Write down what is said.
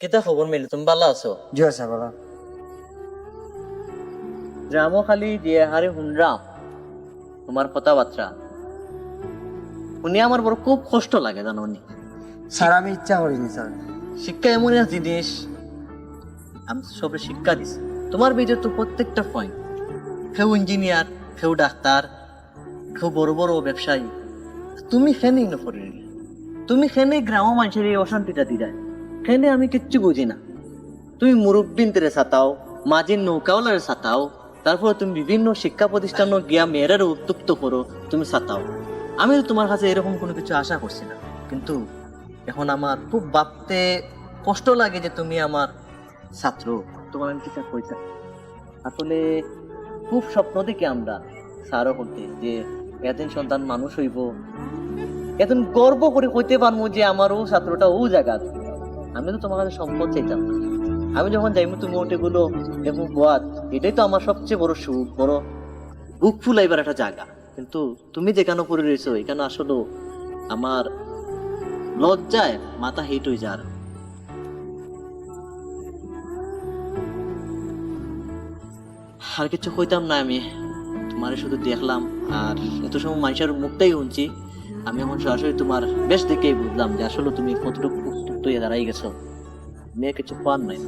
কিতা খবর মিলে তুমি ভালো আছো? জি আছে বাবা। গ্রামও খালি দিয়ে হারে হুনরাম তোমার কথাবার্তা উনি আমার বড় খুব কষ্ট লাগে জানো নি। স্যার আমি ইচ্ছা করিনি স্যার। শিক্ষা এমন এক জিনিস, আমি তো সবে শিক্ষা দিছি। তোমার ভিতরে তো প্রত্যেকটা পয়েন্ট, কেউ ইঞ্জিনিয়ার, কেউ ডাক্তার, কেউ বড় বড় ব্যবসায়ী। তুমি খেনেই না করে নিলে, তুমি খেনে গ্রাম মানুষের এই অশান্তিটা দিলাই, খেনে আমি কিচ্ছু বুঝি না। তুমি মুরব্বিন তেরে সাতাও, মাঝির নৌকাওয়ালারে সাতাও, তারপর তুমি বিভিন্ন শিক্ষা প্রতিষ্ঠান গিয়া মেয়েরারও উত্তপ্ত করো, তুমি সাতাও। আমি তো তোমার কাছে এরকম কোনো কিছু আশা করছি না, কিন্তু এখন আমার খুব ভাবতে কষ্ট লাগে যে তুমি আমার ছাত্র। তোমার আমি কিছু কইতা আসলে খুব স্বপ্ন দেখি আমরা স্যারও করতে যে এদিন সন্তান মানুষ হইব, এতদিন গর্ব করে কইতে পারবো যে আমার ও ছাত্রটা ও জায়গা। আমি তো তোমার কাছে সম্পদ চাইতাম না। আমি যখন যাইবো তুমি ওটে গুলো এবং গোয়াত, এটাই তো আমার সবচেয়ে বড় সুখ, বড় বুক ফুলাইবার একটা জায়গা। কিন্তু তুমি যেখানে করে রয়েছো এখানে আসলে আমার লজ্জায় মাথা হিট হয়ে যার। আর কিছু কইতাম না আমি, তোমার শুধু দেখলাম আর এত সময় মানুষের মুখটাই শুনছি। আমি এখন সরাসরি তোমার বেশ দেখেই বুঝলাম যে আসলে তুমি কতটুকু দাঁড়াই গেছো, মেয়ে কিছু পান নাই।